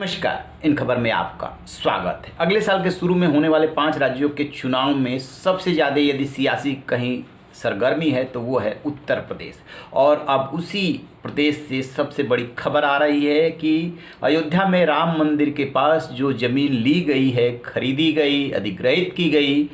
नमस्कार। इन खबर में आपका स्वागत है। अगले साल के शुरू में होने वाले 5 राज्यों के चुनाव में सबसे ज़्यादा यदि सियासी कहीं सरगर्मी है तो वो है उत्तर प्रदेश। और अब उसी प्रदेश से सबसे बड़ी खबर आ रही है कि अयोध्या में राम मंदिर के पास जो ज़मीन ली गई है, खरीदी गई, अधिग्रहित की गई,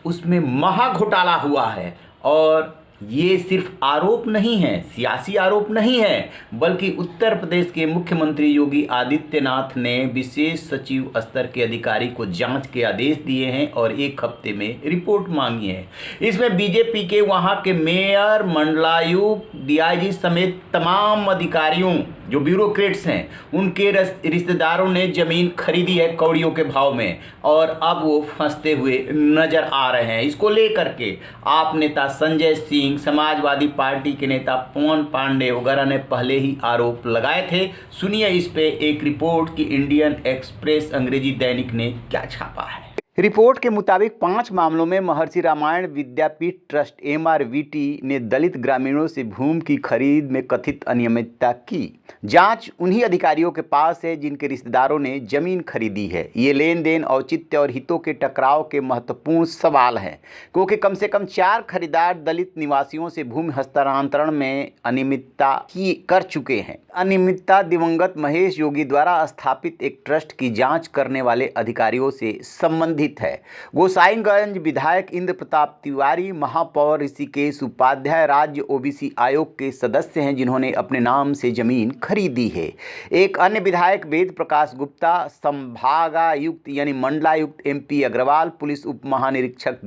उसमें महा घोटाला हुआ है। और ये सिर्फ आरोप नहीं है, सियासी आरोप नहीं है, बल्कि उत्तर प्रदेश के मुख्यमंत्री योगी आदित्यनाथ ने विशेष सचिव स्तर के अधिकारी को जांच के आदेश दिए हैं और 1 हफ्ते में रिपोर्ट मांगी है। इसमें बीजेपी के वहां के मेयर, मंडलायुक्त, डीआईजी समेत तमाम अधिकारियों जो ब्यूरोक्रेट्स हैं, उनके रिश्तेदारों ने ज़मीन खरीदी है कौड़ियों के भाव में, और अब वो फंसते हुए नजर आ रहे हैं। इसको लेकर के आप नेता संजय सिंह, समाजवादी पार्टी के नेता पवन पांडे वगैरह ने पहले ही आरोप लगाए थे। सुनिए इस पे एक रिपोर्ट कि इंडियन एक्सप्रेस अंग्रेजी दैनिक ने क्या छापा है। रिपोर्ट के मुताबिक 5 मामलों में महर्षि रामायण विद्यापीठ ट्रस्ट MRVT ने दलित ग्रामीणों से भूमि की खरीद में कथित अनियमितता की। जांच उन्हीं अधिकारियों के पास है जिनके रिश्तेदारों ने जमीन खरीदी है। ये लेन देन औचित्य और हितों के टकराव के महत्वपूर्ण सवाल हैं, क्योंकि कम से कम 4 खरीदार दलित निवासियों से भूमि हस्तांतरण में अनियमितता की कर चुके हैं। अनियमितता दिवंगत महेश योगी द्वारा स्थापित एक ट्रस्ट की जाँच करने वाले अधिकारियों से संबंधित है। गोसाईगंज विधायक इंद्र प्रताप तिवारी, महापौर ऋषिकेश उपाध्याय राज्य OBC आयोग के सदस्य हैं जिन्होंने अपने नाम से जमीन खरीदी है। एक अन्य विधायक वेद प्रकाश गुप्ता, संभागायुक्त यानी मंडलायुक्त MP अग्रवाल, पुलिस उप महानिरीक्षक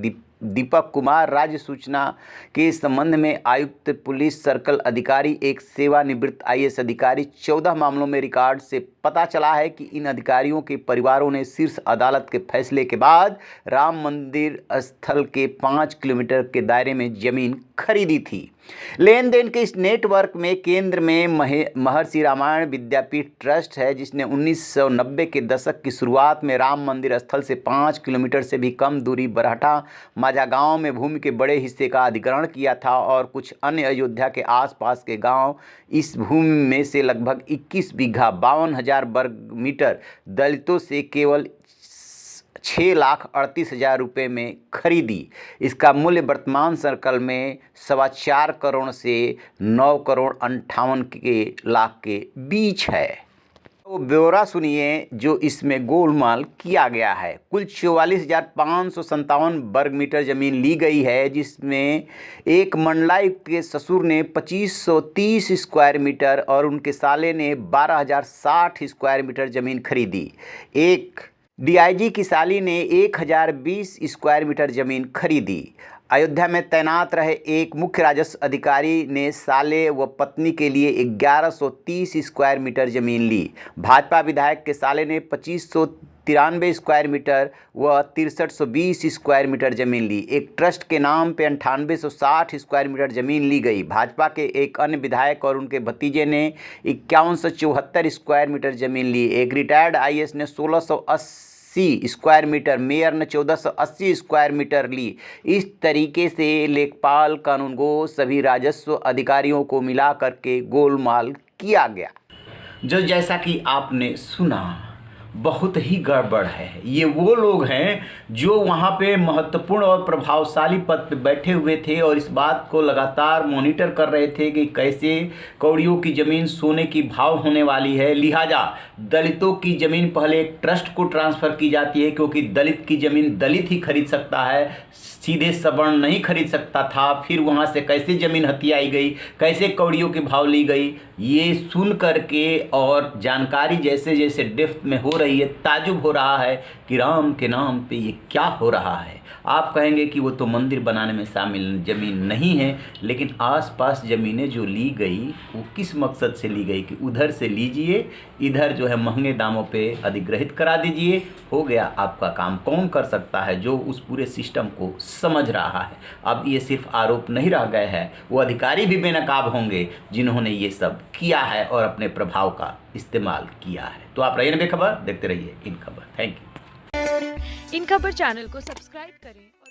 दीपक कुमार, राज्य सूचना के संबंध में आयुक्त पुलिस सर्कल अधिकारी, एक सेवानिवृत्त IAS अधिकारी। 14 मामलों में रिकॉर्ड से पता चला है कि इन अधिकारियों के परिवारों ने शीर्ष अदालत के फैसले के बाद राम मंदिर स्थल के 5 किलोमीटर के दायरे में जमीन खरीदी थी। लेन देन के इस नेटवर्क में केंद्र में महर्षि रामायण विद्यापीठ ट्रस्ट है, जिसने 1990 के दशक की शुरुआत में राम मंदिर स्थल से 5 किलोमीटर से भी कम दूरी बरहटा माझा गांव में भूमि के बड़े हिस्से का अधिग्रहण किया था। और कुछ अन्य अयोध्या के आसपास के गांव इस भूमि में से लगभग 21 बीघा 52,000 वर्ग मीटर दलितों से केवल 6,38,000 रुपये में खरीदी। इसका मूल्य वर्तमान सर्कल में 4.25 करोड़ से 9,58 लाख के बीच है। तो ब्यौरा सुनिए जो इसमें गोलमाल किया गया है। कुल 44,557 वर्ग मीटर ज़मीन ली गई है, जिसमें एक मंडलायुक्त के ससुर ने 2,530 स्क्वायर मीटर और उनके साले ने 12,060 स्क्वायर मीटर ज़मीन खरीदी। एक DIG की साली ने 1,020 स्क्वायर मीटर ज़मीन खरीदी। अयोध्या में तैनात रहे एक मुख्य राजस्व अधिकारी ने साले व पत्नी के लिए 1,130 स्क्वायर मीटर ज़मीन ली। भाजपा विधायक के साले ने 2,593 स्क्वायर मीटर व 6,320 स्क्वायर मीटर ज़मीन ली। एक ट्रस्ट के नाम पे 9,860 स्क्वायर मीटर ज़मीन ली गई। भाजपा के एक अन्य विधायक और उनके भतीजे ने 5,174 स्क्वायर मीटर ज़मीन ली। एक रिटायर्ड IAS ने 1,680 स्क्वायर मीटर, मेयर ने 1,480 स्क्वायर मीटर ली। इस तरीके से लेखपाल, कानूनगो सभी राजस्व अधिकारियों को मिला करके गोलमाल किया गया। जो जैसा कि आपने सुना, बहुत ही गड़बड़ है। ये वो लोग हैं जो वहाँ पे महत्वपूर्ण और प्रभावशाली पद पे बैठे हुए थे और इस बात को लगातार मॉनिटर कर रहे थे कि कैसे कौड़ियों की ज़मीन सोने की भाव होने वाली है। लिहाजा दलितों की ज़मीन पहले एक ट्रस्ट को ट्रांसफ़र की जाती है, क्योंकि दलित की ज़मीन दलित ही खरीद सकता है, सीधे सवर्ण नहीं खरीद सकता था। फिर वहाँ से कैसे ज़मीन हथियाई गई, कैसे कौड़ियों के भाव ली गई, ये सुन करके और जानकारी जैसे जैसे डेप्थ में हो रही है, ताजुब हो रहा है कि राम के नाम पे ये क्या हो रहा है। आप कहेंगे कि वो तो मंदिर बनाने में शामिल ज़मीन नहीं है, लेकिन आसपास ज़मीनें जो ली गई वो किस मकसद से ली गई कि उधर से लीजिए, इधर जो है महंगे दामों पे अधिग्रहित करा दीजिए, हो गया आपका काम। कौन कर सकता है जो उस पूरे सिस्टम को समझ रहा है। अब ये सिर्फ आरोप नहीं रह गए हैं, वो अधिकारी भी बेनकाब होंगे जिन्होंने ये सब किया है और अपने प्रभाव का इस्तेमाल किया है। तो आप रहिए बेखबर, देखते रहिए इन खबर। Thank you. इन खबर चैनल को सब्सक्राइब करें।